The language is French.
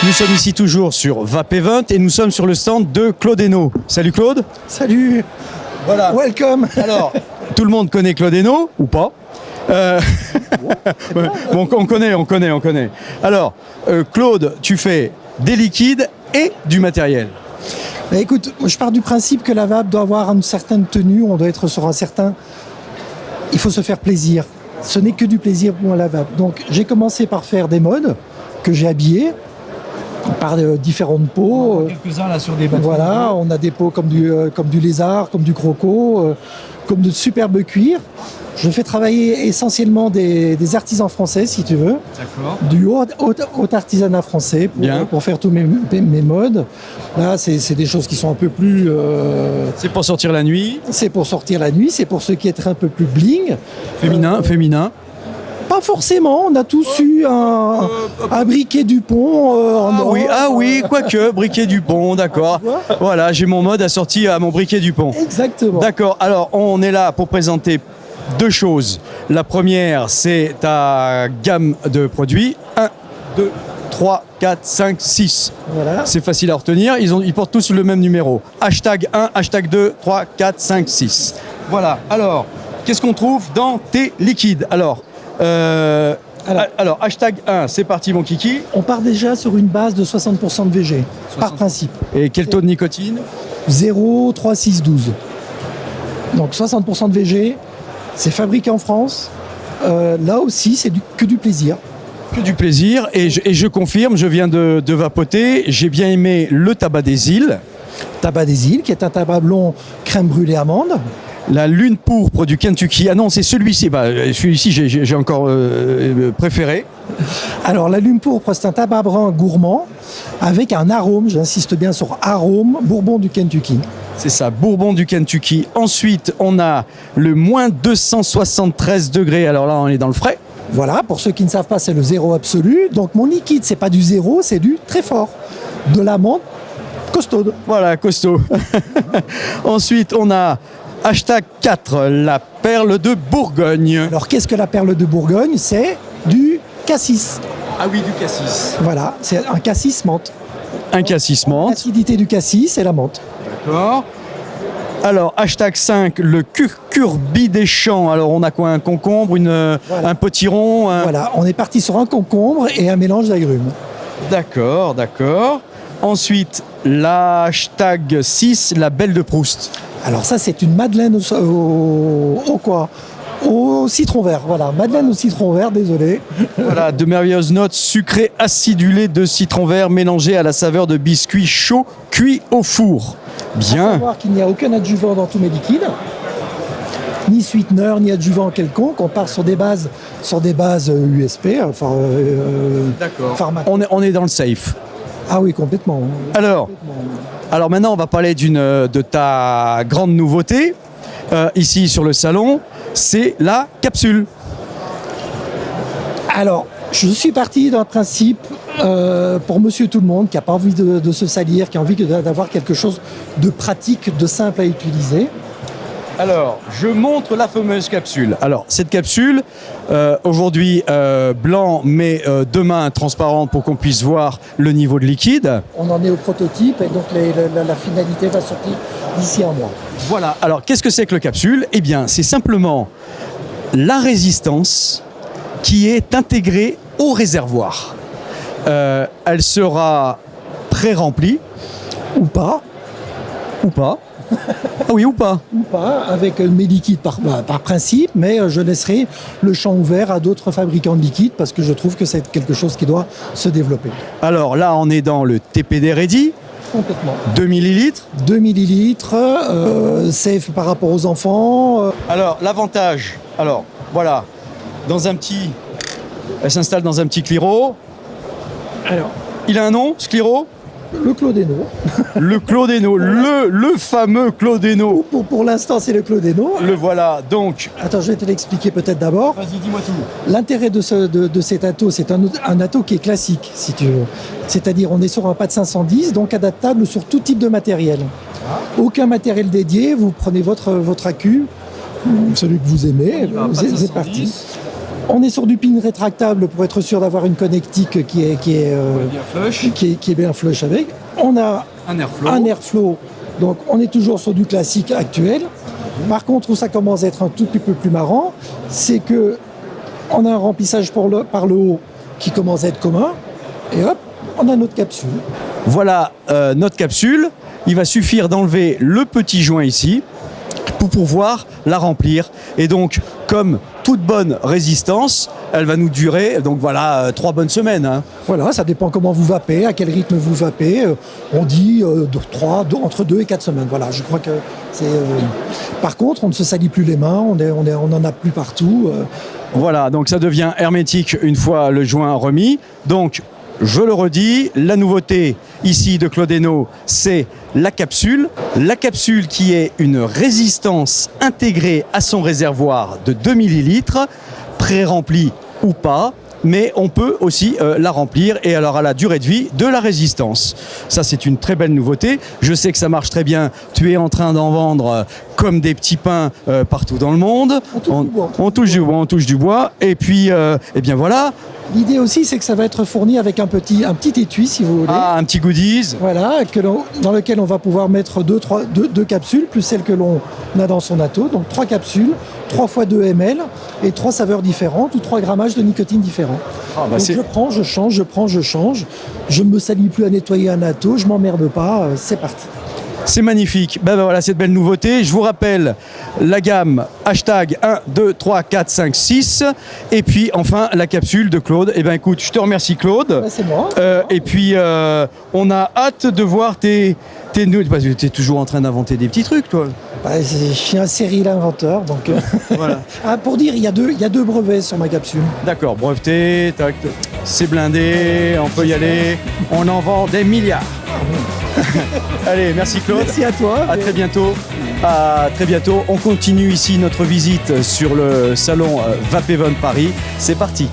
Nous sommes ici toujours sur VAP Event et nous sommes sur le stand de Claude Hainaut. Salut Claude. Salut. Voilà. Welcome. Alors, tout le monde connaît Claude Hainaut ou pas bon, on connaît. Alors, Claude, tu fais des liquides et du matériel. Bah, écoute, je pars du principe que la vape doit avoir une certaine tenue, on doit être sur un certain... Il faut se faire plaisir. Ce n'est que du plaisir pour moi la vape. Donc j'ai commencé par faire des modes que j'ai habillés par différentes peaux. Quelques-uns là sur des bateaux. Voilà, on a des peaux comme du lézard, comme du croco, comme de superbes cuirs. Je fais travailler essentiellement des artisans français, si tu veux. D'accord. Du haut artisanat français pour faire tous mes modes. Là, c'est des choses qui sont un peu plus... C'est pour sortir la nuit. C'est pour sortir la nuit, c'est pour ceux qui être un peu plus bling. Féminin. Pas forcément, on a tous eu un briquet Dupont en or. Oui, quoique, briquet Dupont, d'accord. Voilà, j'ai mon mode assorti à mon briquet Dupont. Exactement. D'accord, alors on est là pour présenter deux choses. La première, c'est ta gamme de produits. 1, 2, 3, 4, 5, 6. Voilà. C'est facile à retenir, ils portent tous le même numéro. Hashtag 1, hashtag 2, 3, 4, 5, 6. Voilà, alors, qu'est-ce qu'on trouve dans tes liquides ? Alors, hashtag 1, c'est parti mon kiki. On part déjà sur une base de 60% de VG, par principe. Et quel taux de nicotine ? 0, 3, 6, 12. Donc 60% de VG, c'est fabriqué en France. Là aussi, c'est que du plaisir. Que du plaisir. Et je confirme, je viens de vapoter, j'ai bien aimé le tabac des îles. Tabac des îles, qui est un tabac blond crème brûlée amande. La lune pourpre du Kentucky. Ah non, c'est celui-ci. Celui-ci, j'ai encore préféré. Alors, la lune pourpre, c'est un tabac brun gourmand avec un arôme, j'insiste bien sur arôme, bourbon du Kentucky. C'est ça, bourbon du Kentucky. Ensuite, on a le moins 273 degrés. Alors là, on est dans le frais. Voilà, pour ceux qui ne savent pas, c'est le zéro absolu. Donc, mon liquide, c'est pas du zéro, c'est du très fort. De l'amande costaude. Voilà, costaud. Ensuite, on a hashtag 4, la perle de Bourgogne. Alors, qu'est-ce que la perle de Bourgogne ? C'est du cassis. Ah oui, du cassis. Voilà, c'est un cassis menthe. Un cassis menthe. L'acidité du cassis et la menthe. D'accord. Alors, hashtag 5, le curcurbi des champs. Alors, on a quoi ? Un concombre, un potiron Voilà, on est parti sur un concombre et un mélange d'agrumes. D'accord. Ensuite, l'hashtag 6, la belle de Proust. Alors ça, c'est une madeleine au citron vert. Voilà, madeleine au citron vert, désolé. Voilà, de merveilleuses notes sucrées acidulées de citron vert mélangées à la saveur de biscuits chauds cuits au four. Bien. Il faut savoir qu'il n'y a aucun adjuvant dans tous mes liquides. Ni sweetener, ni adjuvant quelconque. On part sur des bases USP. D'accord. On est dans le safe. Ah oui, complètement. Alors maintenant, on va parler de ta grande nouveauté, ici sur le salon, c'est la capsule. Alors, je suis parti d'un principe pour monsieur tout le monde, qui n'a pas envie de se salir, qui a envie d'avoir quelque chose de pratique, de simple à utiliser. Alors, je montre la fameuse capsule. Alors, cette capsule, aujourd'hui blanc, mais demain transparente pour qu'on puisse voir le niveau de liquide. On en est au prototype et donc la finalité va sortir d'ici un mois. Voilà. Alors, qu'est-ce que c'est que le capsule ? Eh bien, c'est simplement la résistance qui est intégrée au réservoir. Elle sera pré-remplie. Ou pas. Ah oui, ou pas. Ou pas, avec mes liquides par principe, mais je laisserai le champ ouvert à d'autres fabricants de liquides parce que je trouve que c'est quelque chose qui doit se développer. Alors là, on est dans le TPD Ready. Complètement. 2 millilitres. 2 millilitres, safe par rapport aux enfants. Alors, l'avantage, voilà, elle s'installe dans un petit Cliro. Alors, il a un nom, ce Cliro ? Le Claude Hainaut. Le Claude Hainaut, le fameux Claude Hainaut. Pour l'instant, c'est le Claude Hainaut. Le voilà, donc. Attends, je vais te l'expliquer peut-être d'abord. Vas-y, dis-moi tout. L'intérêt de cet atto, c'est un atto qui est classique, si tu veux. C'est-à-dire, on est sur un pad 510, donc adaptable sur tout type de matériel. Aucun matériel dédié, vous prenez votre accu, celui que vous aimez, c'est parti. On est sur du pin rétractable pour être sûr d'avoir une connectique qui est bien flush avec. On a un airflow, donc on est toujours sur du classique actuel. Par contre, où ça commence à être un tout petit peu plus marrant, c'est que on a un remplissage par le haut qui commence à être commun, et hop, on a notre capsule. Voilà notre capsule. Il va suffire d'enlever le petit joint ici pour pouvoir la remplir. Et donc, comme toute bonne résistance, elle va nous durer, donc voilà, 3 bonnes semaines. Hein. Voilà, ça dépend comment vous vapez, à quel rythme vous vapez. On dit entre 2 et 4 semaines. Voilà, je crois que c'est... Par contre, on ne se salit plus les mains, on n'en a plus partout. Voilà, donc ça devient hermétique une fois le joint remis. Donc, je le redis, la nouveauté ici de Claude Hainaut, c'est la capsule. La capsule qui est une résistance intégrée à son réservoir de 2 millilitres, pré-remplie ou pas, mais on peut aussi la remplir et elle aura la durée de vie de la résistance. Ça, c'est une très belle nouveauté. Je sais que ça marche très bien. Tu es en train d'en vendre comme des petits pains partout dans le monde. On touche du bois. Et puis, eh bien voilà. L'idée aussi, c'est que ça va être fourni avec un petit étui, si vous voulez. Ah, un petit goodies. Voilà, dans lequel on va pouvoir mettre deux capsules, plus celles que l'on a dans son atto. Donc 3 capsules, 3 fois 2 ml et 3 saveurs différentes ou 3 grammages de nicotine différents. Ah, bah donc je prends, je change, je prends, je change. Je ne me salis plus à nettoyer un atto, je m'emmerde pas, c'est parti. C'est magnifique. Ben voilà cette belle nouveauté. Je vous rappelle la gamme hashtag 1, 2, 3, 4, 5, 6. Et puis enfin la capsule de Claude. Eh bien écoute, je te remercie Claude. Ben, c'est moi. Et puis on a hâte de voir tes nouveaux. Parce que tu es toujours en train d'inventer des petits trucs toi. Ben, je suis un serial inventeur. Donc, voilà. Pour dire, il y a deux brevets sur ma capsule. D'accord, breveté, c'est blindé, on peut y aller. On en vend des milliards. Allez, merci Claude. Merci à toi. À très bientôt. À très bientôt. On continue ici notre visite sur le salon Vapevon Paris. C'est parti.